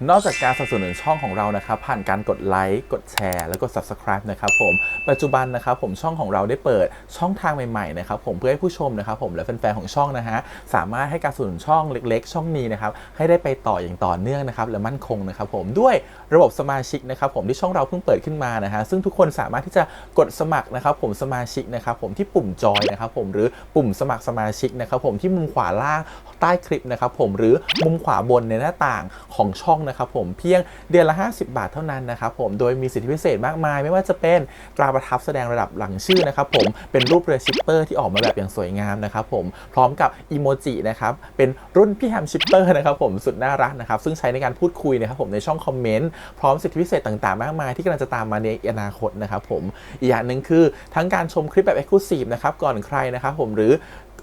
นอกจากการสนับสนุนช่องของเรานะครับผ่านการกดไลค์กดแชร์แล้วก็ Subscribe นะครับผมปัจจุบันนะครับผมช่องของเราได้เปิดช่องทางใหม่ๆนะครับผมเพื่อให้ผู้ชมนะครับผมและแฟนๆของช่องนะฮะสามารถให้การสนับสนุนช่องเล็กๆช่องนี้นะครับให้ได้ไปต่ออย่างต่อเนื่องนะครับและมั่นคงนะครับผมด้วยระบบสมาชิกนะครับผมที่ช่องเราเพิ่งเปิดขึ้นมานะฮะซึ่งทุกคนสามารถที่จะกดสมัครนะครับผมสมาชิกนะครับผมที่ปุ่มจอยนะครับผมหรือปุ่มสมัครสมาชิกนะครับผมที่มุมขวาล่างใต้คลิปนะครับผมหรือมุมขวาบนในหน้าต่างของช่องนะครับผมเพียงเดือนละ50 บาทเท่านั้นนะครับผมโดยมีสิทธิพิเศษมากมายไม่ว่าจะเป็นตราประทับแสดงระดับหลังชื่อนะครับผมเป็นรูปเรือชิปเปอร์ที่ออกมาแบบอย่างสวยงามนะครับผมพร้อมกับอีโมจินะครับเป็นรุ่นพี่แฮมชิปเปอร์นะครับผมสุดน่ารักนะครับซึ่งใช้ในการพูดคุยนะครับผมในช่องคอมเมนต์พร้อมสิทธิพิเศษต่างๆมากมายที่กำลังจะตามมาในอนาคตนะครับผมอีกอย่างหนึ่งคือทั้งการชมคลิปแบบ Exclusive นะครับก่อนใครนะครับผมหรือ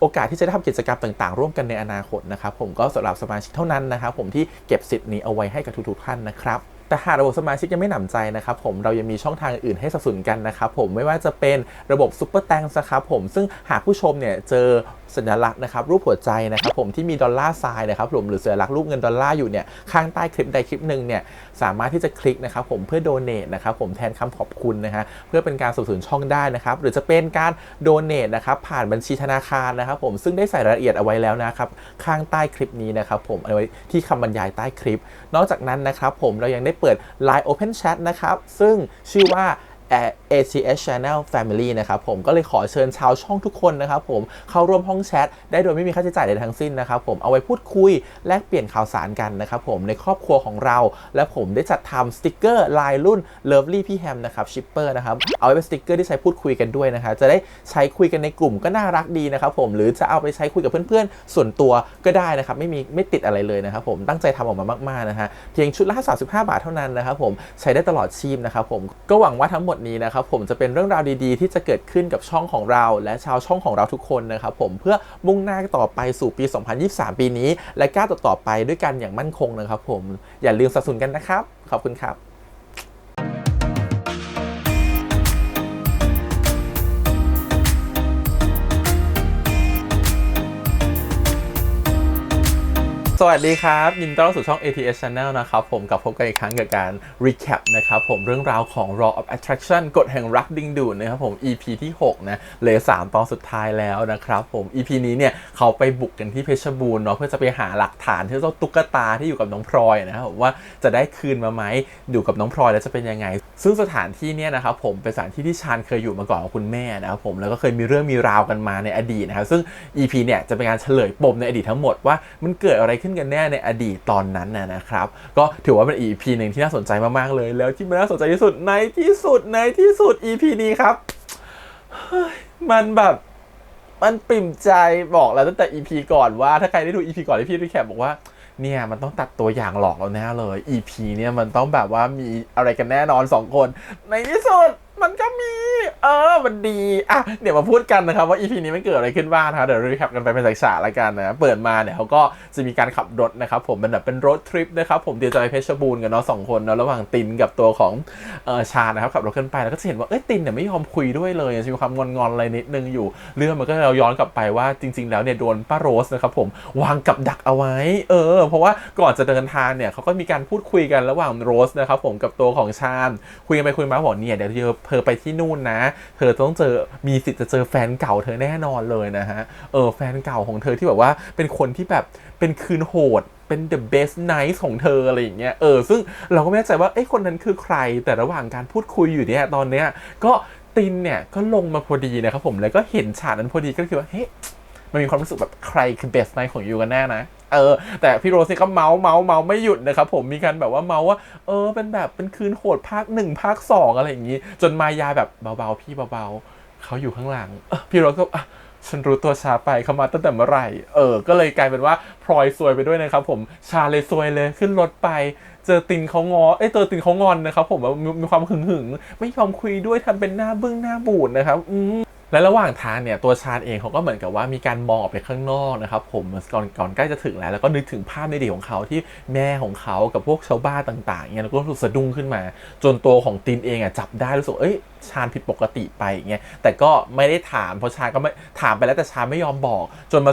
โอกาสที่จะได้ทำกิจกรรมต่างๆร่วมกันในอนาคตนะครับผมก็สำหรับสมาชิกเท่านั้นนะครับผมที่เก็บสิทธิ์นี้เอาไว้ให้กับทุกๆท่านนะครับแต่หากระบบสมาชิกยังไม่หนำใจนะครับผมเรายังมีช่องทางอื่นให้สนับสนุนกันนะครับผมไม่ว่าจะเป็นระบบซุปเปอร์แตงนะครับผมซึ่งหากผู้ชมเนี่ยเจอสัญลักษณ์นะครับรูปหัวใจนะครับผมที่มีดอลลาร์ไซน์นะครับผมหรือสัญลักษณ์รูปเงินดอลลาร์อยู่เนี่ยข้างใต้คลิปใดคลิปหนึ่งเนี่ยสามารถที่จะคลิกนะครับผมเพื่อโดเนทนะครับผมแทนคำขอบคุณนะฮะเพื่อเป็นการสนับสนุนช่องได้นะครับหรือจะเป็นการโดเนทนะครับผ่านบัญชีธนาคารนะครับผมซึ่งได้ใส่รายละเอียดเอาไว้แล้วนะครับข้างใต้คลิปนี้นะครับผมเอาไว้ที่คำบรรยายใต้คลิปนอกจากนั้นนะครับผมเรายังได้เปิด Line Open Chat นะครับซึ่งชื่อว่า ATS Channel Family นะครับผมก็เลยขอเชิญชาวช่องทุกคนนะครับผมเข้าร่วมห้องแชทได้โดยไม่มีค่าใช้จ่ายใดทั้งสิ้นนะครับผมเอาไว้พูดคุยแลกเปลี่ยนข่าวสารกันนะครับผมในครอบครัวของเราและผมได้จัดทำสติกเกอร์ลายรุ่น Lovely พี่แฮมนะครับชิปเปอร์นะครับเอาไว้เป็นสติกเกอร์ที่ใช้พูดคุยกันด้วยนะครับจะได้ใช้คุยกันในกลุ่มก็น่ารักดีนะครับผมหรือจะเอาไปใช้คุยกับเพื่อนๆส่วนตัวก็ได้นะครับไม่ติดอะไรเลยนะครับผมตั้งใจทำออกมามากๆนะฮะเพียงชุดละ35 บาทเท่านั้นนะครับผมใช้ได้ตลอดชีพนะครับผมก็หวังว่าทั้งหมดนี้นะครับผมจะเป็นเรื่องราวดีๆที่จะเกิดขึ้นกับช่องของเราและชาวช่องของเราทุกคนนะครับผมเพื่อมุ่งหน้าต่อไปสู่ปี 2023 ปีนี้และก้าวต่อไปด้วยกันอย่างมั่นคงนะครับผมอย่าลืมสนับสนุนกันนะครับขอบคุณครับสวัสดีครับยินดีต้อนรับสู่ช่อง ATS Channel นะครับผมกับพบกันอีกครั้งกับการ recap นะครับผมเรื่องราวของ Law of Attraction กฎแห่งรักดึงดูดนะครับผม EP ที่6นะเหลือ3ตอนสุดท้ายแล้วนะครับผม EP นี้เนี่ยเขาไปบุกกันที่เพชรบูรณ์เนาะเพื่อจะไปหาหลักฐานที่เจ้าตุ๊กตาที่อยู่กับน้องพลอยนะครับผมว่าจะได้คืนมาไหมอยู่กับน้องพลอยแล้วจะเป็นยังไงซึ่งสถานที่เนี่ยนะครับผมเป็นสถานที่ที่ชาญเคยอยู่มาก่อนกับคุณแม่นะครับผมแล้วก็เคยมีเรื่องมีราวกันมาในอดีตนะครับซึ่ง EP เนี่ยจะเป็นการเฉลยปมในอดีตทั้งหมดว่ามันเกิดอะไรขึ้นกันแน่ในอดีตตอนนั้นนะครับก็ถือว่าเป็น EP หนึ่งที่น่าสนใจมากๆเลยแล้วที่มันน่าสนใจที่สุดในที่สุด EP นี้ครับมันแบบมันปริ่มใจบอกแล้วตั้งแต่ EP ก่อนว่าถ้าใครได้ดู EP ก่อนที่พี่รีแคปบอกว่าเนี่ยมันต้องตัดตัวอย่างหลอกเราแน่เลย EP เนี่ยมันต้องแบบว่ามีอะไรกันแน่นอน2คนในที่สุดมันก็มีมันดีอ่ะเดี๋ยวมาพูดกันนะครับว่า EP นี้มันเกิดอะไรขึ้นบ้างนะครับเดี๋ยวรีแคปกันไปเป็นฉากๆแล้วกันนะเปิดมาเนี่ยเขาก็จะมีการขับรถนะครับผมเป็นรถทริปนะครับผมเดี๋ยวจะไปเพชรบูรณ์กันเนาะ2คนเนาะระหว่างตินกับตัวของชานะครับขับรถขึ้นไปแล้วก็จะเห็นว่าตินเนี่ยไม่ยอมคุยด้วยเลยจะมีความงอนๆอะไรนิดนึงอยู่เรื่องมันก็เราย้อนกลับไปว่าจริงๆแล้วเนี่ยโดนป้าโรสนะครับผมวางกับดักเอาไว้เพราะว่าก่อนจะเดินทางเนี่ยเขาก็มีการพูดคุยกันระหว่างโรสนะครับผมกับตัวของชาคุยกันไปคุยมาบอกเนี่ยเดี๋ยวเธอไปที่นู่นนะเธอต้องมีสิทธิ์จะเจอแฟนเก่าเธอแน่นอนเลยนะฮะแฟนเก่าของเธอที่แบบว่าเป็นคนที่แบบเป็นคืนโหดเป็น the best night ของเธออะไรอย่างเงี้ยซึ่งเราก็ไม่แน่ใจว่าคนนั้นคือใครแต่ระหว่างการพูดคุยอยู่เนี่ยตอนเนี้ยก็ตินเนี่ยก็ลงมาพอดีนะครับผมแล้วก็เห็นฉากนั้นพอดีก็คือว่าเฮ้ยมันมีความรู้สึกแบบใครคือ best night ของยูกันแน่นะแต่พี่โรสนี่ก็เมาไม่หยุดนะครับผมมีการแบบว่าเมาว่าเป็นคืนโหดภาค1ภาค2อะไรอย่างงี้จนมายาแบบเบาๆพี่เบาๆเขาอยู่ข้างหลังพี่โรสก็ฉันรู้ตัวช้าไปเขามาตั้งแต่เมื่อไหร่ก็เลยกลายเป็นว่าพลอยซวยไปด้วยนะครับผมชาเลยซวยเลยขึ้นรถไปเจอตินเขาเจอตินเขางอนนะครับผมว่ามีความหึงไม่ยอมคุยด้วยทำเป็นหน้าบึ้งหน้าบูดนะครับ และระหว่างทางเนี่ยตัวชาญเองเขาก็เหมือนกับว่ามีการมองออกไปข้างนอกนะครับผมก่อนใกล้จะถึงแล้วก็นึกถึงภาพในเด็กของเขาที่แม่ของเขากับพวกชาวบ้านต่างๆเนี่ยแล้วก็รู้สึกสะดุ้งขึ้นมาจนตัวของตินเองอ่ะจับได้รู้สึกชาญผิดปกติไปเงี้ยแต่ก็ไม่ได้ถามเพราะชาญก็ไม่ถามไปแล้วแต่ชาญไม่ยอมบอกจน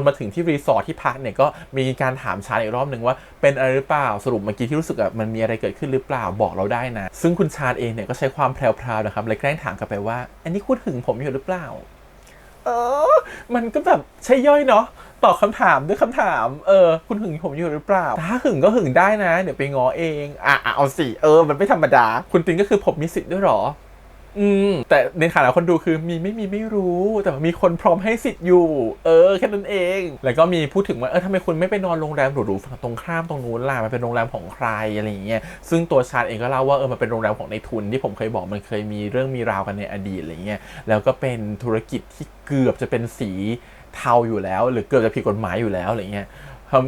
มาถึงที่รีสอร์ทที่พักเนี่ยก็มีการถามชาญอีกรอบนึงว่าเป็นอะไรหรือเปล่าสรุปเมื่อกี้ที่รู้สึกมันมีอะไรเกิดขึ้นหรือเปล่าบอกเราได้นะซึ่งคุณชาญเองเนี่ยก็ใช้ความแพรวๆนะครับเลยแกล้งถามกลับไปว่าอันนี้คุณหึงผมอยู่หรือเปล่ามันก็แบบใช่ย่อยเนาะตอบคำถามด้วยคำถามคุณหึงผมอยู่หรือเปล่าถ้าหึงก็หึงได้นะเดี๋ยวไปง้อเองเอาสิมันไม่ธรรมดาคุณตินก็คือผมมีสิทธิ์ด้วยหรอแต่ในฐานะคนดูคือไม่มีไม่รู้แต่มีคนพร้อมให้สิทธิ์อยู่แค่นั้นเองแล้วก็มีพูดถึงว่าทำไมคุณไม่ไปนอนโรงแรมหรูๆฝั่งตรงข้ามตรงนู้นล่ะมันเป็นโรงแรมของใครอะไรอย่างเงี้ยซึ่งตัวชาญเองก็เล่าว่ามันเป็นโรงแรมของในทุนที่ผมเคยบอกมันเคยมีเรื่องมีราวกันในอดีตอะไรเงี้ยแล้วก็เป็นธุรกิจที่เกือบจะเป็นสีเทาอยู่แล้วหรือเกือบจะผิดกฎหมายอยู่แล้วอะไรเงี้ย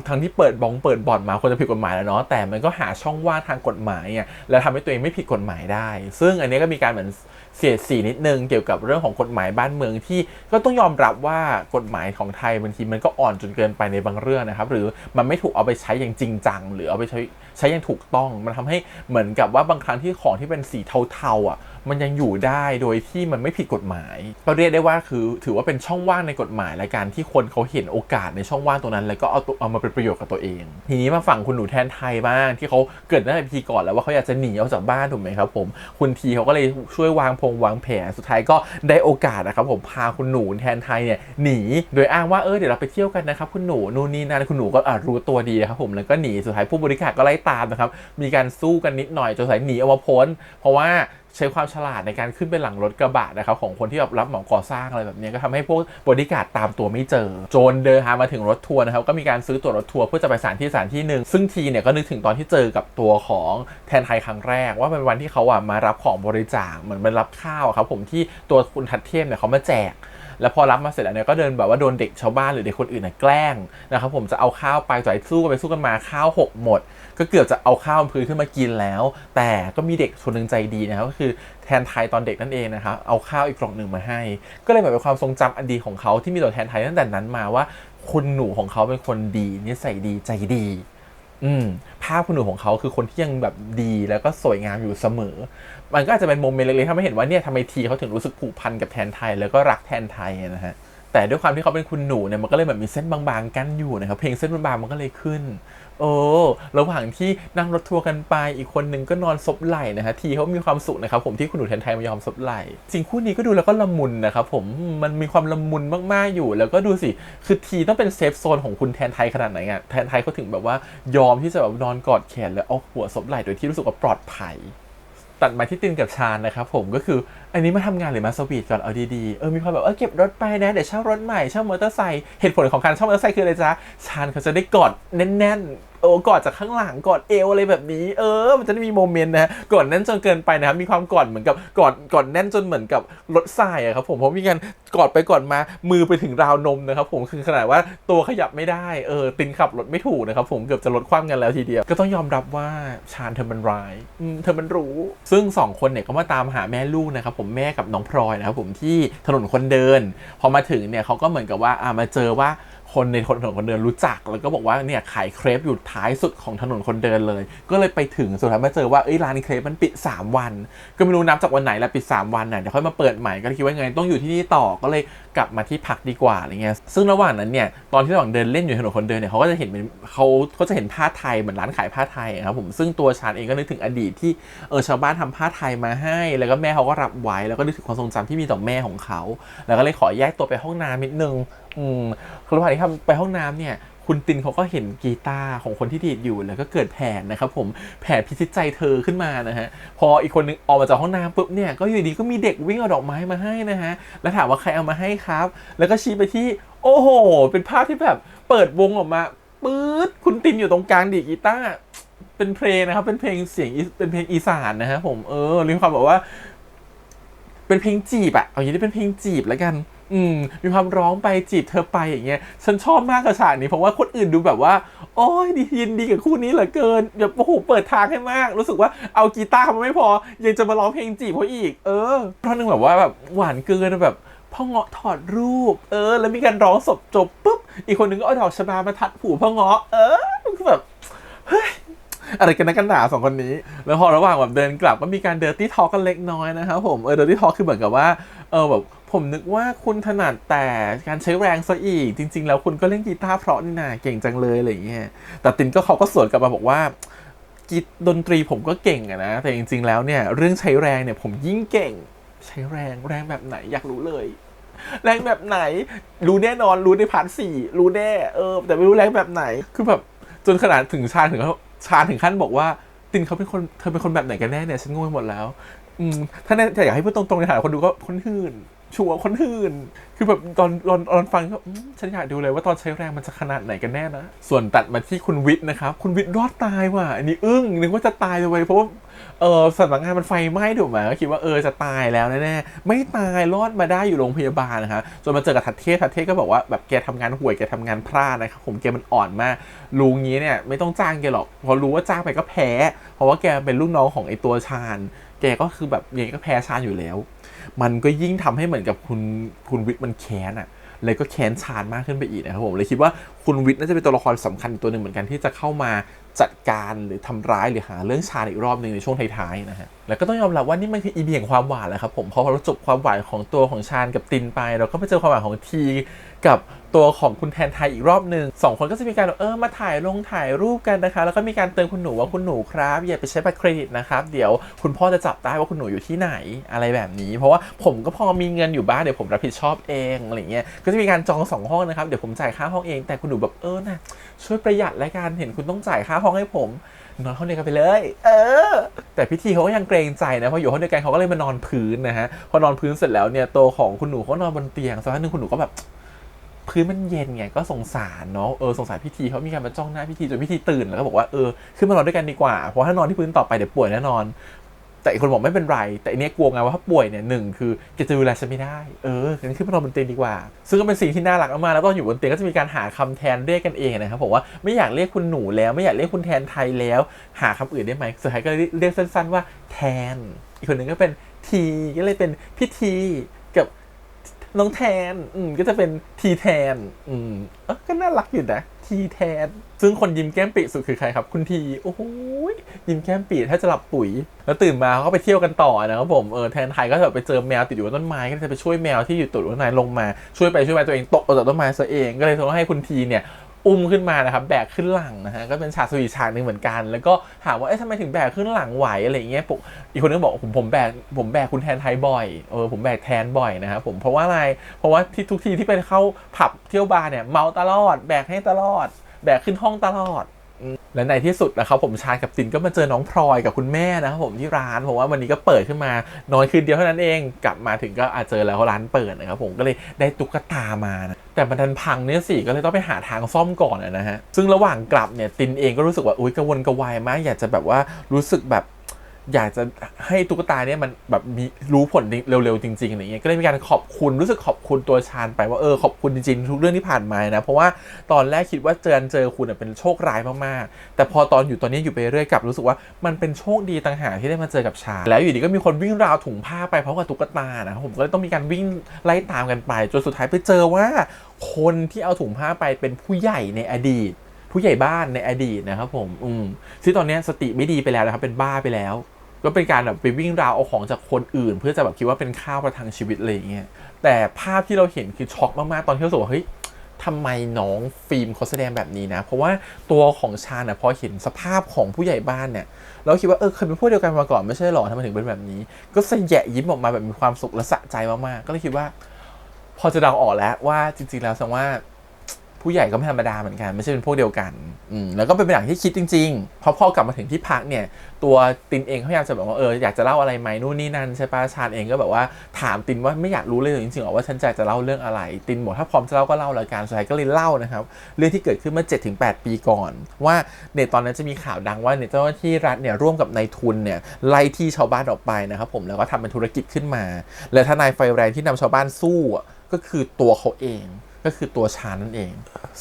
ทั้งที่เปิดบ่อนมาควรจะผิดกฎหมายแล้วเนาะแต่มันก็หาช่องว่างทางกฎหมายอ่ะแล้วทำให้ตัวเองไม่ผิดกฎหมายได้ซึ่งอันนี้ก็มีการเหมือนเสียดสีนิดนึงเกี่ยวกับเรื่องของกฎหมายบ้านเมืองที่ก็ต้องยอมรับว่ากฎหมายของไทยบางทีมันก็อ่อนจนเกินไปในบางเรื่องนะครับหรือมันไม่ถูกเอาไปใช้อย่างจริงจังหรือเอาไปใช้อย่างถูกต้องมันทำให้เหมือนกับว่าบางครั้งที่ของที่เป็นสีเทาๆอ่ะมันยังอยู่ได้โดยที่มันไม่ผิดกฎหมายก็เรียกได้ว่าคือถือว่าเป็นช่องว่างในกฎหมายและการที่คนเขาเห็นโอกาสในช่องว่างตรงนั้นแล้วก็เอามาเป็นประโยชน์กับตัวเองทีนี้มาฝั่งคุณหนูแทนไทยบ้างที่เขาเกิดตั้งแต่พีก่อนแล้วว่าเขาอยากจะหนีออกจากบ้านถูกไหมครับผมคุณทีเขาก็เลยช่วยวางแผนสุดท้ายก็ได้โอกาสนะครับผมพาคุณหนูแทนไทยเนี่ยหนีโดยอ้างว่าเดี๋ยวเราไปเที่ยวกันนะครับคุณหนูนู่นนี่นั่นคุณหนูก็รู้ตัวดีครับผมแล้วก็หนีสุดท้ายผู้บริการก็ไล่ตามนะครับมีการสู้กันนิดหน่อยจนสุดท้ายหนีออกมาพ้นเพราะว่าใช้ความฉลาดในการขึ้นไปหลังรถกระบะนะครับของคนที่รับเหมาก่อสร้างอะไรแบบนี้ก็ทำให้พวกบริการตามตัวไม่เจอโจนเดินทางมาถึงรถทัวร์นะครับก็มีการซื้อตั๋วรถทัวร์เพื่อจะไปสถานที่หนึ่งซึ่งทีเนี่ยก็นึกถึงตอนที่เจอกับตัวของแทนไทยครั้งแรกว่าเป็นวันที่เขามารับของบริจาคเหมือนเป็นรับข้าวครับผมที่ตัวคุณทัดเทพเนี่ยเขามาแจกแล้วพอรับมาเสร็จแล้วเนี่ยก็เดินแบบว่าโดนเด็กชาวบ้านหรือเด็กคนอื่นแกล้งนะครับผมจะเอาข้าวไปจ่ายสู้กันมาข้าวหกหมดก็เกือบจะเอาข้าวพื้นขึ้นมากินแล้วแต่ก็มีเด็กคนนึงใจดีนะครับก็คือแทนไทยตอนเด็กนั่นเองนะครับเอาข้าวอีกกล่องหนึ่งมาให้ก็เลยเหมือนเป็นความทรงจำอันดีของเขาที่มีต่อแทนไทยตั้งแต่นั้นมาว่าคุณหนูของเขาเป็นคนดีนิสัยดีใจดีภาพคุณหนูของเขาคือคนที่ยังแบบดีแล้วก็สวยงามอยู่เสมอมันก็อาจจะเป็นโมเมนต์เล็กๆทำให้เห็นว่าเนี่ยทำไมทีเขาถึงรู้สึกผูกพันกับแทนไทยแล้วก็รักแทนไทยนะฮะแต่ด้วยความที่เขาเป็นคุณหนูเนี่ยมันก็เลยแบบมีเส้นบางๆกั้นอยู่นะครับเพลงเส้นบางๆมันก็เลยขึ้นระหว่างที่นั่งรถทัวร์กันไปอีกคนนึงก็นอนซบไหล่นะฮะทีเขามีความสุขนะครับผมที่คุณหนูแทนไทยมายอมซบไหล่จริงคู่นี้ก็ดูแล้วก็ละมุนนะครับผมมันมีความละมุนมากๆอยู่แล้วก็ดูสิคือทีต้องเป็นเซฟโซนของคุณแทนไทยขนาดไหนอ่ะแทนไทยเขาถึงแบบว่ายอมที่จะแบบนอนกอดแขนแล้วเอาหัวซบไหล่โดยที่รู้สึกว่าปลอดภัยตัดมาที่ตินกับชาญนะครับผมก็คืออันนี้มาทำงานหรือมาสวีทก่อนเอาดีๆมีความแบบเก็บรถไปนะเดี๋ยวเช่ารถใหม่เช่ามอเตอร์ไซค์เหตุผลของการเช่ามอเตอร์ไซค์คืออะไรจ๊ะชาญเขาจะได้กอดแน่นๆกอดจากข้างหลังกอดเอวอะไรแบบนี้มันจะได้มีโมเมนต์นะกอดแน่นจนเกินไปนะครับมีความกอดเหมือนกับกอดแน่นจนเหมือนกับรถทรายอะครับผมเพราะมีการกอดไปกอดมามือไปถึงราวนมนะครับผมคือขนาดว่าตัวขยับไม่ได้ตินขับรถไม่ถูกนะครับผมเกือบจะลดความกันแล้วทีเดียวก็ต้องยอมรับว่าชาญเธอมันร้ายเธอมันรู้ซึ่ง2คนเนี่ยก็มาตามหาแม่ลูกนะครับผมแม่กับน้องพลอยนะครับผมที่ถนนคนเดินพอมาถึงเนี่ยเขาก็เหมือนกับว่ามาเจอว่าคนในถนนคนเดินรู้จักแล้วก็บอกว่าเนี่ยขายเครปอยู่ท้ายสุดของถนนคนเดินเลยก็เลยไปถึงสุดท้ายมาเจอว่าร้านเครปมันปิด3วันก็ไม่รู้นับจากวันไหนแล้วปิด3วันน่ะเดี๋ยวค่อยมาเปิดใหม่ก็คิดว่าไงต้องอยู่ที่นี่ต่อก็เลยกลับมาที่พักดีกว่าอะไรเงี้ยซึ่งระหว่างนั้นเนี่ยตอนที่ระหว่างเดินเล่นอยู่ถนนคนเดินเนี่ยเขาก็จะเห็นเป็นเขาจะเห็นผ้าไทยเหมือนร้านขายผ้าไทยครับผมซึ่งตัวชาญเองก็นึกถึงอดีตที่ชาวบ้านทำผ้าไทยมาให้แล้วก็แม่เขาก็รับไว้แล้วก็นึกถึงความทรงจำที่มีต่อแม่ของเขาแล้วก็เลยขอแยกตัวไปห้องน้ำนิดนึงระหว่างที่ทำไปห้องน้ำเนี่ยคุณตินเขาก็เห็นกีตาร์ของคนที่ดีดอยู่แล้วก็เกิดแผนนะครับผมแผนพิชิตใจเธอขึ้นมานะฮะพออีกคนนึงออกมาจากห้องน้ำปุ๊บเนี่ยก็อยู่ดีก็มีเด็กวิ่งเอาดอกไม้มาให้นะฮะแล้วถามว่าใครเอามาให้ครับแล้วก็ชี้ไปที่โอ้โหเป็นภาพที่แบบเปิดวงออกมาปื๊ดคุณตินอยู่ตรงกลางดีดกีตาร์เป็นเพลงนะครับเป็นเพลงเสียงเป็นเพลงอีสานนะฮะผมมีความแบบว่าเป็นเพลงจีบอะเอาอย่างนี้เป็นเพลงจีบแล้วกันมีความร้องไปจีบเธอไปอย่างเงี้ยฉันชอบมากกับฉากนี้เพราะว่าคนอื่นดูแบบว่าโอ้ยยินดีกับคู่นี้เหลือเกินแบบโอ้โหเปิดทางให้มากรู้สึกว่าเอากีตาร์มาไม่พอยังจะมาร้องเพลงจีบเขาอีกเพราะนึงแบบว่าแบบหวานเกินแบบ พ่อเงาะถอดรูปแล้วมีการร้องจบปุ๊บอีกคนนึงก็เอาดอกชบามาทัดหูพ่อเงาะคือแบบเฮ้ยอะไรกันนะกันหนา2คนนี้แล้วพอระหว่างแบบเดินกลับก็มีการเดอร์ตี้ทอล์กกันเล็กน้อยนะครับผมเดอร์ตี้ทอล์กคือเหมือนกับว่าแบบผมนึกว่าคุณถนัดแต่การใช้แรงซะอีกจริงๆแล้วคุณก็เล่นกีตาร์เพราะนี่นาเก่งจังเลยอะไรอย่างเงี้ยแต่ตินก็เขาก็สวนกลับมาบอกว่าดนตรีผมก็เก่งอะนะแต่จริงๆแล้วเนี่ยเรื่องใช้แรงเนี่ยผมยิ่งเก่งใช้แรงแบบไหนอยากรู้เลยแรงแบบไหนรู้แน่นอนรู้ในพาร์ท4รู้แน่แต่ไม่รู้แรงแบบไหนคือแบบจนขนาดถึงชาญถึงขั้นบอกว่าตินเขาเป็นคนเธอเป็นคนแบบไหนกันแน่เนี่ยฉันงงไปหมดแล้วถ้าอยากให้พูดตรงๆในฐานะคนดูก็คนหื่นชัวร์คนหื่นคือแบบตอนฟังก็ฉันอยากดูเลยว่าตอนใช้แรงมันจะขนาดไหนกันแน่นะส่วนตัดมาที่คุณวิทย์นะครับคุณวิทย์รอดตายว่ะอันนี้นึกว่าจะตายเลยเพราะว่าสำนักงานมันไฟไหม้ถูกไหมก็คิดว่าจะตายแล้วแน่ๆไม่ตายรอดมาได้อยู่โรงพยาบาลนะคะจนมาเจอกับทัดเทศก็บอกว่าแบบแกทำงานห่วยแกทำงานพลาดนะครับผมแกมันอ่อนมากลุงนี้เนี่ยไม่ต้องจ้างแกหรอกพอรู้ว่าจ้างไปก็แพ้เพราะว่าแกเป็นลูกน้องของไอตัวชาญแกก็คือแบบยังไงก็แพ้ชาญอยู่แล้วมันก็ยิ่งทำให้เหมือนกับคุณวิทย์มันแค้นอ่ะเลยก็แค้นชาญมากขึ้นไปอีกนะครับผมเลยคิดว่าคุณวิทย์น่าจะเป็นตัวละครสำคัญตัวหนึ่งเหมือนกันที่จะเข้ามาจัดการหรือทำร้ายหรือหาเรื่องชาญอีกรอบหนึ่งในช่วงท้ายๆนะฮะแล้วก็ต้องยอมรับว่านี่มันคืออีพีแห่งความหวานแหละครับผมพอเราจบความหวานของตัวของชาญกับตินไปเราก็ไปเจอความหวานของทีกับตัวของคุณแทนไทยอีกรอบหนึ่ง2คนก็จะมีการมาถ่ายรูปกันนะคะแล้วก็มีการเตือนคุณหนูว่าคุณหนูครับอย่าไปใช้บัตรเครดิตนะครับเดี๋ยวคุณพ่อจะจับได้ว่าคุณหนูอยู่ที่ไหนอะไรแบบนี้เพราะว่าผมก็พอมีเงินอยู่บ้างเดี๋ยวผมรับผิดชอบเองอะไรเงี้ยก็จะมีการจอง2ห้องนะครับเดี๋ยวผมจ่ายค่าห้องเองแต่คุณหนูแบบนะช่วยประหยัดและกันเห็นคุณต้องจ่ายค่าห้องให้ผมนอนห้องเดียวกันไปเลยแต่พิธีเขาก็ยังเกรงใจนะเพราะอยู่ห้องเดียวกันเขาก็เลยมานอนพื้นนะฮะพอนอนพื้นเสร็จแล้วเนี่ยตัวของคุณหนูเขานอนบนเตียงสักพักนึงคุณหนูก็แบบพื้นมันเย็นไงก็สงสารเนาะสงสารพิธีเขามีการมาจ้องหน้าพิธีจนพิธีตื่นแล้วก็บอกว่าขึ้นมานอนด้วยกันดีกว่าเพราะถ้านอนที่พื้นต่อไปเดี๋ยวป่วยแน่นอนแต่อีกคนบอกไม่เป็นไรแต่อันนี้กลัวไงว่าถ้าป่วยเนี่ย1คือแกจะดูแลฉันไม่ได้งั้นขึ้นมานอนบนเตียงดีกว่าซึ่งก็เป็นสิ่งที่น่ารักมากๆแล้วตอนอยู่บนเตียงก็จะมีการหาคำแทนเรียกกันเองนะครับผมว่าไม่อยากเรียกคุณหนูแล้วไม่อยากเรียกคุณแทนไทยแล้วหาคำอื่นได้ไหมสุดท้ายก็เรียกสั้นๆว่าแทนอีกคนนึงก็เป็นทีก็เลยเป็นพิธีกับน้องแทนก็จะเป็นทีแทนก็น่ารักอยู่นะทีแทนซึ่งคนยิ้มแก้มปีสุดคือใครครับคุณทีโอ้โหยิ้มแก้มปีถ้าจะหลับปุ๋ยแล้วตื่นมาเขาก็ไปเที่ยวกันต่อนะครับผมแทนไทยก็แบบไปเจอแมวติดอยู่บนต้นไม้ก็จะไปช่วยแมวที่อยู่ติดบนต้นไม้ลงมาช่วยไปตัวเองตกจากต้นไม้ซะเองก็เลยต้องให้คุณทีเนี่ยอุ้มขึ้นมานะครับแบกขึ้นหลังนะฮะก็เป็นฉากสวีทฉากนึงเหมือนกันแล้วก็ถามว่าทำไมถึงแบกขึ้นหลังไหวอะไรอย่างเงี้ยอีกคนนึงบอกผมแบกคุณแทนไทยบ่อยผมแบกแทนบ่อยนะครับผมเพราะว่าอะไรเพราะว่าที่ทุกทีที่ไปเข้าผับเที่ยวบาร์เนี่ยเมาตลอดแบกให้ตลอดแบกขึ้นห้องตลอดและในที่สุดนะครับผมชาญกับตินก็มาเจอน้องพลอยกับคุณแม่นะครับผมที่ร้านผมว่าวันนี้ก็เปิดขึ้นมานอนคืนเดียวเท่านั้นเองกลับมาถึงก็เจอแล้วร้านเปิดนะครับผมก็เลยได้ตุ๊กตามานะแต่มันดันพังเนี่ยสิก็เลยต้องไปหาทางซ่อมก่อนนะฮะซึ่งระหว่างกลับเนี่ยตินเองก็รู้สึกว่ากระวนกระวายมากอยากจะแบบว่ารู้สึกแบบอยากจะให้ตุ๊กตาเนี่ยมันแบบมีรู้ผลเร็วๆจริงๆอะไรเงี้ยก็เลยมีการขอบคุณรู้สึกขอบคุณตัวชาญไปว่าขอบคุณจริงๆทุกเรื่องที่ผ่านมานะเพราะว่าตอนแรกคิดว่าเจอคุณเป็นโชคร้ายมากๆแต่พอตอนตอนนี้อยู่ไปเรื่อยกลับรู้สึกว่ามันเป็นโชคดีต่างหากที่ได้มาเจอกับชาญแล้วอยู่ดีก็มีคนวิ่งราวถุงผ้าไปพร้อมกับตุ๊กตานะครับผมก็เลยต้องมีการวิ่งไล่ตามกันไปจนสุดท้ายไปเจอว่าคนที่เอาถุงผ้าไปเป็นผู้ใหญ่ในอดีตผู้ใหญ่บ้านในอดีตนะครับผมซึ่งตอนนี้สติไม่ดีไปแล้วนะครับเป็นบ้าไปแล้วก็เป็นการแบบไปวิ่งราวเอาของจากคนอื่นเพื่อจะแบบคิดว่าเป็นข้าวประทังชีวิตอะไรอย่างเงี้ยแต่ภาพที่เราเห็นคือช็อกมากๆตอนที่เรารู้สึกว่าเฮ้ยทำไมน้องฟิล์มเขาแสดงแบบนี้นะเพราะว่าตัวของชาญพอเห็นสภาพของผู้ใหญ่บ้านเนี่ยเราคิดว่าเคยเป็นพวกเดียวกันมาก่อนไม่ใช่หรอทำไมถึงเป็นแบบนี้ก็แสยะยิ้มออกมาแบบมีความสุขและสะใจมากๆก็เลยคิดว่าพอจะเดาออกแล้วว่าจริงๆแล้วแสดงว่าผู้ใหญ่ก็ไม่ธรรมดาเหมือนกันไม่ใช่เป็นพวกเดียวกันแล้วก็เป็นอย่างที่คิดจริงๆพอกลับมาถึงที่พักเนี่ยตัวตินเองเขาพยายามจะแบบว่าอยากจะเล่าอะไรไหมนู่นนี่นั่นใช่ปะชาญเองก็แบบว่าถามตินว่าไม่อยากรู้เลยจริงๆหรอว่าฉันจะเล่าเรื่องอะไรตินบอกถ้าพร้อมจะเล่าก็เล่าแล้วกันสุดท้ายก็เลยเล่านะครับเรื่องที่เกิดขึ้นเมื่อ 7-8 ปีก่อนว่าเนี่ยตอนนั้นจะมีข่าวดังว่าเนี่ยเจ้าหน้าที่รัฐเนี่ยร่วมกับนายทุนเนี่ยไล่ที่ชาวบ้านออกไปนะครับผมแล้วก็ทำเป็นธุรกิจขึ้นมาและทนายไฟแรงที่นำชาวบ้านสู้ก็คือตัวเขาเอง ก็คือตัวชานั่นเอง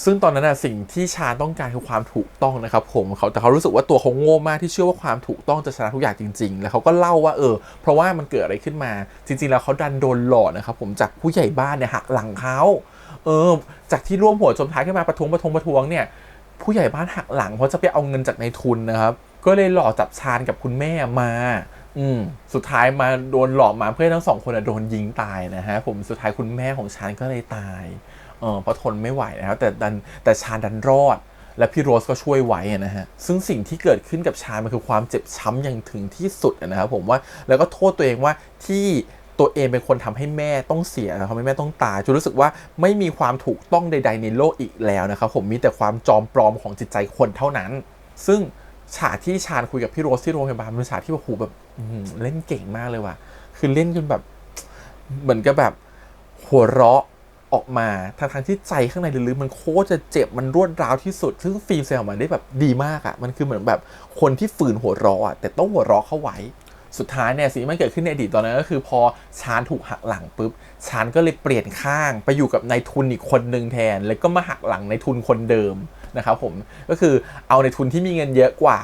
ซึ่งตอนนั้นสิ่งที่ชาต้องการคือความถูกต้องนะครับผมแต่เขารู้สึกว่าตัวเขาโง่มากที่เชื่อว่าความถูกต้องจะชนะทุกอย่างจริงๆแล้วเขาก็เล่าว่าเพราะว่ามันเกิดอะไรขึ้นมาจริงๆแล้วเขาดันโดนหลอกนะครับผมจากผู้ใหญ่บ้านเนี่ยหักหลังเขาจากที่ร่วมหัวจมท้ายขึ้นมาประท้วงเนี่ยผู้ใหญ่บ้านหักหลังเพราะจะไปเอาเงินจากนายทุนนะครับก็เลยหลอกจับชาญกับคุณแม่มาสุดท้ายมาโดนหลอกมาเพื่อนทั้งสองคนโดนยิงตายนะฮะผมสุดท้ายคุณแม่ของชาญก็เลยตายเพราะทนไม่ไหวนะครับแต่ชาญดันรอดและพี่โรสก็ช่วยไว้นะฮะซึ่งสิ่งที่เกิดขึ้นกับชาญมันคือความเจ็บช้ำอย่างถึงที่สุดนะครับผมว่าแล้วก็โทษตัวเองว่าที่ตัวเองเป็นคนทำให้แม่ต้องเสียทำให้แม่ต้องตายจนรู้สึกว่าไม่มีความถูกต้องใดๆในโลกอีกแล้วนะครับผมมีแต่ความจอมปลอมของจิตใจคนเท่านั้นซึ่งฉากที่ชาญคุยกับพี่โรสที่โรงพยาบาลเป็นฉากที่แบบเล่นเก่งมากเลยว่ะคือเล่นจนแบบเหมือนกับแบบหัวเราะออกมาทั้งที่ใจข้างในลึกๆมันโคตรจะเจ็บมันรวดร้าวที่สุดซึ่งฟิล์มแสดงออกมาได้แบบดีมากอ่ะมันคือเหมือนแบบคนที่ฝืนหัวเราะแต่ต้องหัวเราะเข้าไว้สุดท้ายเนี่ยสิ่งที่มันเกิดขึ้นในอดีตตอนนั้นก็คือพอชาญถูกหักหลังปุ๊บชาญก็เลยเปลี่ยนข้างไปอยู่กับนายทุนอีกคนนึงแทนแล้วก็มาหักหลังนายทุนคนเดิมนะครับผมก็คือเอานายทุนที่มีเงินเยอะกว่า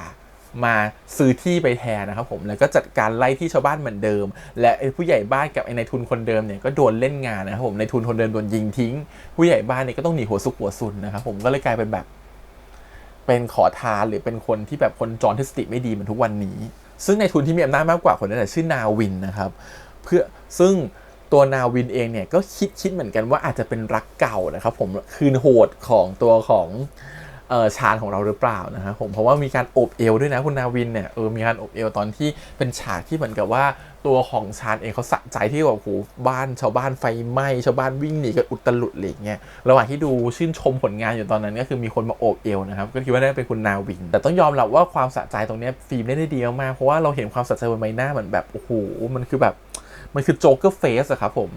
มาซื้อที่ไปแทนนะครับผมแล้วก็จัดการไล่ที่ชาวบ้านเหมือนเดิมและไอ้ผู้ใหญ่บ้านกับไอ้นายทุนคนเดิมเนี่ยก็โดนเล่นงานนะครับผมนายทุนคนเดิมโดนยิงทิ้งผู้ใหญ่บ้านเนี่ยก็ต้องหนีหัวซุกหัวซุนนะครับผมก็เลยกลายเป็นแบบเป็นขอทานหรือเป็นคนที่แบบคนจรที่สติไม่ดีเหมือนทุกวันนี้ซึ่งนายทุนที่มีอำนาจมากกว่าคนนั้นชื่อนาวินนะครับซึ่งตัวนาวินเองเนี่ยก็คิดเหมือนกันว่าอาจจะเป็นรักเก่านะครับผมคืนโหดของตัวของชาญของเราหรือเปล่านะครับผมเพราะว่ามีการโอบเอวด้วยนะคุณนาวินเนี่ยมีการโอบเอวตอนที่เป็นฉากที่เหมือนกับว่าตัวของชาญเองเขาสะใจที่แบบโหบ้านชาวบ้านไฟไหม้ชาวบ้านวิ่งหนีกันอุตลุดอะไรเงี้ยระหว่างที่ดูชื่นชมผลงานอยู่ตอนนั้นก็คือมีคนมาโอบเอวนะครับก็คิดว่าได้เป็นคุณนาวินแต่ต้องยอมรับว่าความสะใจตรงนี้ฟิล์มได้ดีมากเพราะว่าเราเห็นความสะใจบนใบหน้าเหมือนแบบโอ้โหมันคือโจ๊กเกอร์เฟสอะครับผม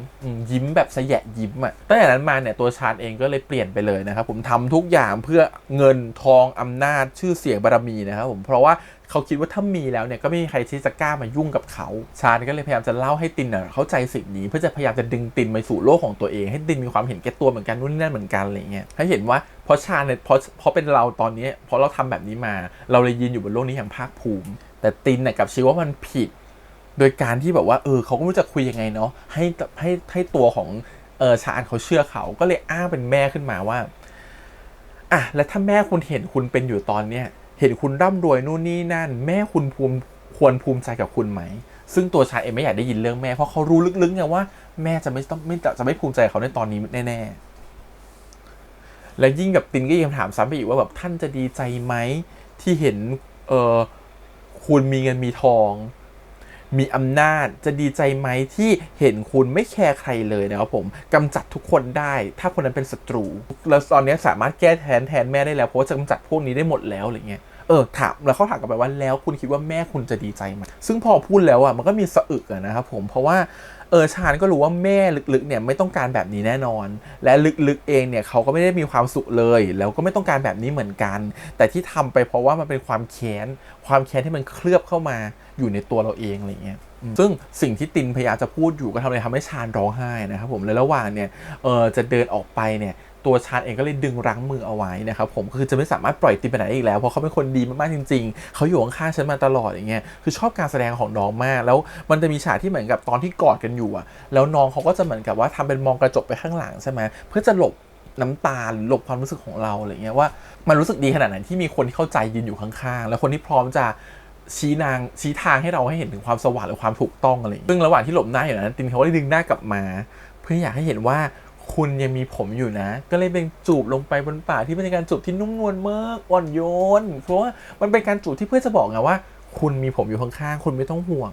ยิ้มแบบสยะยิ้มอะตั้งแต่นั้นมาเนี่ยตัวชาญเองก็เลยเปลี่ยนไปเลยนะครับผมทำทุกอย่างเพื่อเงินทองอำนาจชื่อเสียงบารมีนะครับผมเพราะว่าเขาคิดว่าถ้ามีแล้วเนี่ยก็ไม่มีใครที่จะกล้ามายุ่งกับเขาชาญก็เลยพยายามจะเล่าให้ตินเข้าใจสิ่งนี้เพื่อจะพยายามจะดึงตินไปสู่โลกของตัวเองให้ตินมีความเห็นแก่ตัวเหมือนกันนู่นนี่นั่นเหมือนกันอะไรเงี้ยให้เห็นว่าเพราะชาญเนี่ยเพราะเป็นเราตอนนี้เพราะเราทำแบบนี้มาเราเลยยืนอยู่บนโลกนี้อย่างภาคภูมิแต่ตินเนี่ยกับชีว่ามันผิดโดยการที่แบบว่าเขาก็ไม่รู้จะคุยยังไงเนาะให้ตัวของชาญเขาเชื่อเขาก็เลยอ้างเป็นแม่ขึ้นมาว่าแล้วถ้าแม่คุณเห็นคุณเป็นอยู่ตอนเนี้ยเห็นคุณร่ำรวยนู่นนี่นั่นแม่คุณควรภูมิใจกับคุณไหมซึ่งตัวชาญเองไม่อยากได้ยินเรื่องแม่เพราะเขารู้ลึกๆไงว่าแม่จะไม่ภูมิใจเขาในตอนนี้แน่ๆและยิ่งกับตินก็ยังถามซ้ำไปอีกว่าแบบท่านจะดีใจไหมที่เห็นคุณมีเงินมีทองมีอำนาจจะดีใจไหมที่เห็นคุณไม่แคร์ใครเลยนะครับผมกำจัดทุกคนได้ถ้าคนนั้นเป็นศัตรูแล้วตอนนี้สามารถแก้แทนแม่ได้แล้วเพราะว่าจะกำจัดพวกนี้ได้หมดแล้วอะไรเงี้ยถามแล้วเขาถามกลับไปว่าแล้วคุณคิดว่าแม่คุณจะดีใจไหมซึ่งพอพูดแล้วมันก็มีสะอึกนะครับผมเพราะว่าชาญก็รู้ว่าแม่ลึกๆเนี่ยไม่ต้องการแบบนี้แน่นอนและลึกๆเองเนี่ยเขาก็ไม่ได้มีความสุขเลยแล้วก็ไม่ต้องการแบบนี้เหมือนกันแต่ที่ทำไปเพราะว่ามันเป็นความแค้นที่มันเคลือบเข้ามาอยู่ในตัวเราเองอะไรเงี้ยซึ่งสิ่งที่ตินพยายามจะพูดอยู่ก็ทำให้ชาญร้องไห้นะครับผมและระหว่างเนี่ยจะเดินออกไปเนี่ยตัวชาญเองก็เลยดึงรั้งมือเอาไว้นะครับผมคือจะไม่สามารถปล่อยตินไปไหนอีกแล้วเพราะเขาเป็นคนดีมากๆจริงๆเขาอยู่ข้างๆฉันมาตลอดอย่างเงี้ยคือชอบการแสดงของน้องมากแล้วมันจะมีฉากที่เหมือนกับตอนที่กอดกันอยู่แล้วน้องเขาก็จะเหมือนกับว่าทำเป็นมองกระจกไปข้างหลังใช่ไหมเพื่อจะหลบน้ำตาหลบความรู้สึกของเราอะไรเงี้ยว่ามันรู้สึกดีขนาดไหนที่มีคนที่เข้าใจยืนอยู่ข้างๆแล้วคนที่พร้อมจะชี้ทางให้เราให้เห็นถึงความสว่างหรือความถูกต้องอะไรซึ่งระหว่างที่หลบหน้าอยู่นั้นตินเขาก็ได้ดึงหน้ากลับมาเพื่ออยากให้เห็นว่าคุณยังมีผมอยู่นะก็เลยเป็นจูบลงไปบนปากที่เป็นการจูบที่นุ่มนวลมากอ่อนโยนเพราะว่ามันเป็นการจูบที่เพื่อจะบอกไงว่าคุณมีผมอยู่ข้างๆคุณไม่ต้องห่วง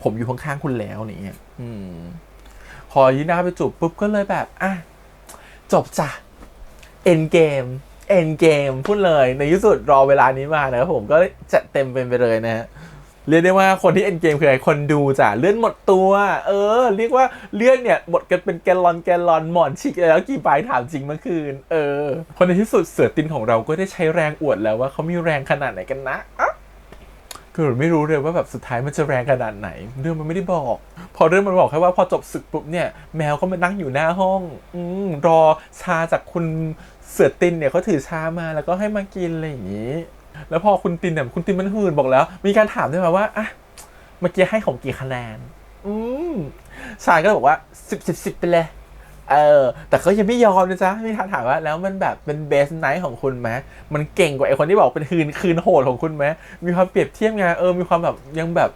ผมอยู่ข้างๆคุณแล้วนี่พอยืนหน้าไปจูบปุ๊บก็เลยแบบจบจ้ะเอ็นเกมพูดเลยในที่สุดรอเวลานี้มานะครับผมก็จัดเต็มเป็นไปเลยนะฮะเรียกได้ว่าคนที่เอ็นเกมคือคนดูจ้ะเลื่อนหมดตัวเรียกว่าเลื่อนเนี่ยหมดกันเป็นแกลลอนหมอนฉีกแล้วกี่ใบถามจริงเมื่อคืนคนในที่สุดเสือตินของเราก็ได้ใช้แรงอวดแล้วว่าเขามีแรงขนาดไหนกันนะก็ คือไม่รู้เลยว่าแบบสุดท้ายมันจะแรงขนาดไหนเรื่องมันไม่ได้บอกพอเรื่องมันบอกแค่ว่าพอจบศึกปุ๊บเนี่ยแมวก็มานั่งอยู่หน้าห้องรอชาจากคุณเสือตินเนี่ยเขาถือชามาแล้วก็ให้มากินอะไรอย่างนี้แล้วพอคุณตินเนี่ยคุณตินมันหื่นบอกแล้วมีการถามด้วยว่าอ่ะเมื่อกี้ให้ของกี่คะแนนชาก็บอกว่า10ไปเลยแต่ก็ยังไม่ยอมนะจ๊ะมีถามว่าแล้วมันแบบเป็นเบสไนท์ของคุณไหมมันเก่งกว่าไอคนที่บอกเป็นคืนโหดของคุณไหมมีความเปรียบเทียบไงมีความแบบยังแบบ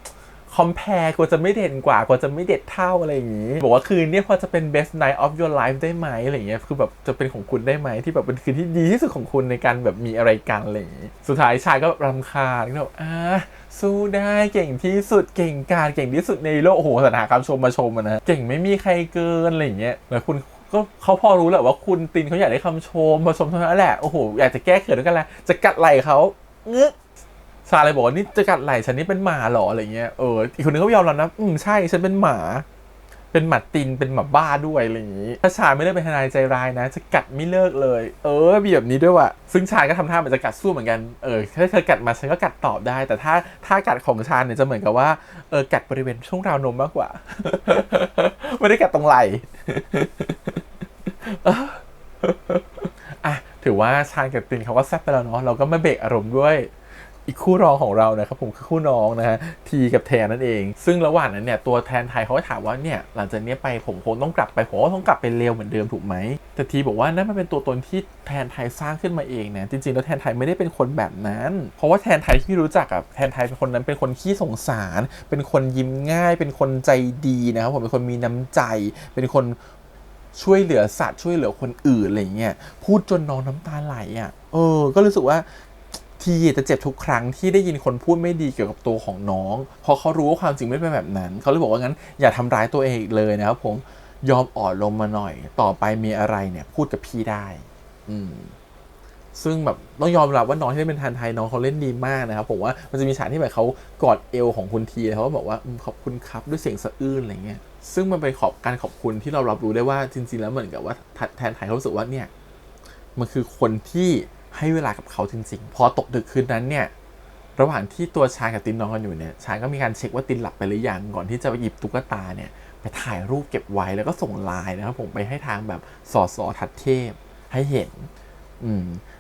คอมเพลกว่าจะไม่เด่นกว่าจะไม่เด็ดเท่าอะไรอย่างนี้บอกว่าคืนนี้พอจะเป็น best night of your life ได้ไหมอะไรอย่างเงี้ยคือแบบจะเป็นของคุณได้ไหมที่แบบเป็นคืนที่ดีที่สุดของคุณในการแบบมีอะไรกันอะไรอย่างนี้สุดท้ายชายก็รำคาญก็แบบสู้ได้เก่งที่สุดเก่งกาจเก่งที่สุดในโลกโอ้โหสรรหาคำชมมาชมนะเก่งไม่มีใครเกินอะไรอย่างเงี้ยแล้วคุณก็เขาพอรู้แหละว่าคุณตินเขาอยากได้คำชมมาชมเท่านั้นแหละโอ้โหอยากจะแก้เขินด้วยกันแหละจะกัดไหล่เขาเงื้อชาเลยบอกว่านี่จะกัดไหล่ฉันนี่เป็นหมาหรออะไรเงี้ยอีกคนนึงก็ยอมรับนะใช่ฉันเป็นหมาตินเป็นหมาบ้าด้วยอะไรอย่างนี้ถ้าชาไม่ได้เป็นทนายใจร้ายนะจะกัดไม่เลิกเลยมีแบบนี้ด้วยว่ะซึ่งชาก็ทำท่าเหมือนจะกัดสู้เหมือนกันถ้าเธอกัดมาฉันก็กัดตอบได้แต่ถ้ากัดของชาเนี่ยจะเหมือนกับว่ากัดบริเวณช่วงราวนมมากกว่า ไม่ได้กัดตรงไหล่ ถือว่าชาญกับตินเขาก็แซ่บไปแล้วเนาะเราก็มาเบรกอารมณ์ด้วยอีกคู่รองของเรานะครับผมคือคู่น้องนะฮะทีกับแทนนั่นเองซึ่งระหว่างนั้นเนี่ยตัวแทนไทยเขาก็ถามว่าเนี่ยหลังจากนี้ไปผมคงต้องกลับไปผมก็ต้องกลับไปเลวเหมือนเดิมถูกไหมแต่ทีบอกว่านั่นมันเป็นตัวตนที่แทนไทยสร้างขึ้นมาเองนะจริงๆแล้วแทนไทยไม่ได้เป็นคนแบบนั้นเพราะว่าแทนไทยที่รู้จักกับแทนไทยเป็นคนนั้นเป็นคนขี้สงสารเป็นคนยิ้มง่ายเป็นคนใจดีนะครับผมเป็นคนมีน้ำใจเป็นคนช่วยเหลือสัตว์ช่วยเหลือคนอื่นอะไรเงี้ยพูดจนน้องน้ำตาไหลก็รู้สึกว่าทีจะเจ็บทุกครั้งที่ได้ยินคนพูดไม่ดีเกี่ยวกับตัวของน้องเพราะเขารู้ว่าความจริงไม่เป็นแบบนั้นเขาเลยบอกว่างั้นอย่าทำร้ายตัวเองอีกเลยนะครับผมยอมอ่อนลงมาหน่อยต่อไปมีอะไรเนี่ยพูดกับพี่ได้ซึ่งแบบต้องยอมรับว่าน้องที่เป็นทันไทยน้องเขาเล่นดีมากนะครับผมว่ามันจะมีฉากที่แบบเขากอดเอวของคุณทีเขาก็บอกว่าขอบคุณครับด้วยเสียงสะอื้นอะไรเงี้ยซึ่งมันเป็นการขอบคุณที่เรารับรู้ได้ว่าจริงๆแล้วเหมือนกับว่าแทนไทยเขารู้สึกว่าเนี่ยมันคือคนที่ให้เวลากับเขาจริงๆพอตกดึกคืนนั้นเนี่ยระหว่างที่ตัวชายกับตินนอนกันอยู่เนี่ยชายก็มีการเช็คว่าตินหลับไปหรือยังก่อนที่จะไปหยิบตุ๊กตาเนี่ยไปถ่ายรูปเก็บไว้แล้วก็ส่งไลน์นะครับผมไปให้ทางแบบสทัดเทพให้เห็น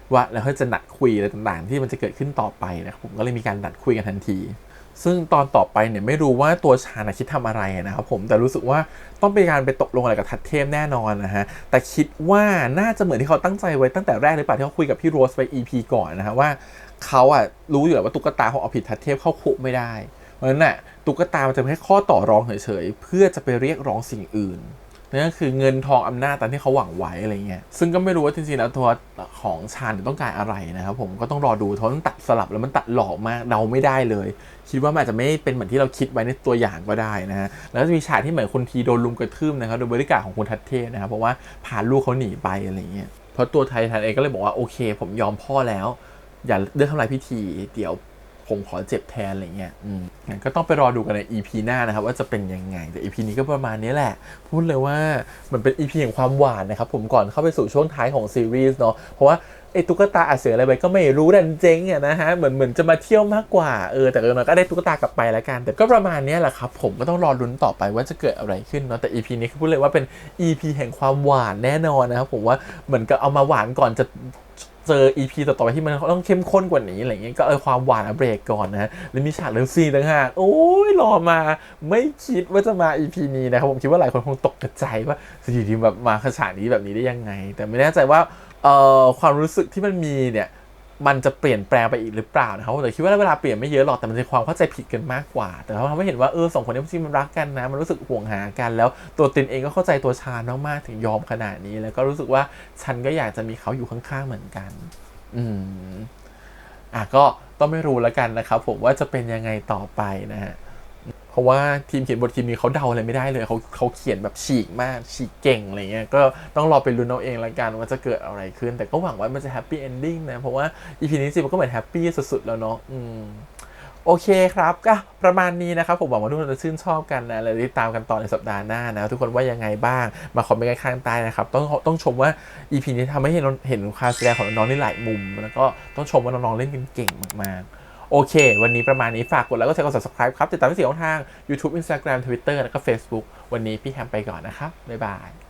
ว่าแล้วเขาจะนัดคุยอะไรต่างๆที่มันจะเกิดขึ้นต่อไปนะครับผมก็เลยมีการนัดคุยกันทันทีซึ่งตอนต่อไปเนี่ยไม่รู้ว่าตัวชาญคิดทำอะไรนะครับผมแต่รู้สึกว่าต้องเป็นการไปตกลงอะไรกับทัดเทพแน่นอนนะฮะแต่คิดว่าน่าจะเหมือนที่เขาตั้งใจไว้ตั้งแต่แรกหรือเปล่าที่เขาคุยกับพี่โรสไป EP ก่อนนะฮะว่าเขารู้อยู่แล้วว่าตุ๊กตาของเอาผิดทัดเทพเข้าคุกไม่ได้เพราะฉะนั้นน่ะตุ๊กตามันจะเป็นแค่ข้อต่อรองเฉยๆเพื่อจะไปเรียกร้องสิ่งอื่นนั่นก็คือเงินทองอำนาจตามที่เขาหวังไว้อะไรเงี้ยซึ่งก็ไม่รู้ว่าจริงๆแล้วตัวของชาญต้องการอะไรนะครับผมก็ต้องรอดูเพราะมันตัดสลับแล้วมันตัดหลอกมากเดาไม่ได้เลยคิดว่ามันอาจจะไม่เป็นเหมือนที่เราคิดไว้ในตัวอย่างก็ได้นะฮะแล้วจะมีฉากที่เหมือนคนทีโดนลุมกระทืบนะครับโดยบริการของคุณทัดเทพนะครับเพราะว่าพาลูกเขาหนีไปอะไรเงี้ยเพราะตัวไทยเองก็เลยบอกว่าโอเคผมยอมพ่อแล้วอย่าเลือกทำลายพิธีเดี๋ยวผมขอเจ็บแทนอะไรเงี้ยงั้นก็ต้องไปรอดูกันใน EP หน้านะครับว่าจะเป็นยังไงแต่ EP นี้ก็ประมาณนี้แหละพูดเลยว่ามันเป็น EP แห่งความหวานนะครับผมก่อนเข้าไปสู่ช่วงท้ายของซีรีส์เนาะเพราะว่าไอ้ตุ๊กตาอัดเสียงอะไรไปก็ไม่รู้ดันเจ๊งนะฮะเหมือนจะมาเที่ยวมากกว่าแต่ก็ได้ตุ๊กตากลับไปแล้วกันแต่ก็ประมาณนี้แหละครับผมก็ต้องรอลุ้นต่อไปว่าจะเกิดอะไรขึ้นเนาะแต่ EP นี้คือพูดเลยว่าเป็น EP แห่งความหวานแน่นอนนะครับผมว่าเหมือนกับเอามาหวานก่อนจะเจอ EP ต่อไปที่มันต้องเข้มข้นกว่านี้อะไรเงี้ยก็ความหวานเบรกก่อนนะฮะแล้วมีฉากเลิฟซีนต่างหากโอ้ยรอมาไม่คิดว่าจะมา EP นี้นะครับผมคิดว่าหลายคนคงตกใจว่าอยู่ดีแบบมาฉากนี้แบบนี้ได้ยังไงแต่ไม่แน่ใจว่าความรู้สึกที่มันมีเนี่ยมันจะเปลี่ยนแปลงไปอีกหรือเปล่านะครับแต่คิดว่าเวลาเปลี่ยนไม่เยอะหรอกแต่มันจะความเข้าใจผิดกันมากกว่าแต่เราทำให้เห็นว่าสองคนนี้จริงๆมันรักกันนะมันรู้สึกห่วงหากันแล้วตัวตินเองก็เข้าใจตัวชาญมากๆถึงยอมขนาดนี้แล้วก็รู้สึกว่าฉันก็อยากจะมีเขาอยู่ข้างๆเหมือนกันก็ต้องไม่รู้แล้วกันนะครับผมว่าจะเป็นยังไงต่อไปนะฮะเพราะว่าทีมเขียนบททีมนี้เขาเดาอะไรไม่ได้เลยเขาเขียนแบบฉีกมากฉีกเก่งอะไรเงี้ยก็ต้องรอไปลุ้นเอาเองละกันว่าจะเกิดอะไรขึ้นแต่ก็หวังว่ามันจะแฮปปี้เอนดิ้งนะเพราะว่า EP นี้จริงมันก็เหมือนแฮปปี้สุดๆแล้วเนาะโอเคครับก็ประมาณนี้นะครับผมหวังว่าทุกคนจะชื่นชอบกันนะแล้วติดตามกันต่อในสัปดาห์หน้านะทุกคนว่ายังไงบ้างมาคอมเมนต์ข้างใต้นะครับต้องชมว่า EP นี้ทำให้เห็นความแสดงของน้องๆในหลายมุมแล้วก็ต้องชมว่าน้องๆเล่นกันเก่งมากๆโอ โอเควันนี้ประมาณนี้ฝากกดไลค์กดแชร์กด subscribe ครับติดตามที่4ช่องทาง YouTube Instagram Twitter แล้วก็ Facebook วันนี้พี่แฮมไปก่อนนะครับบ๊ายบาย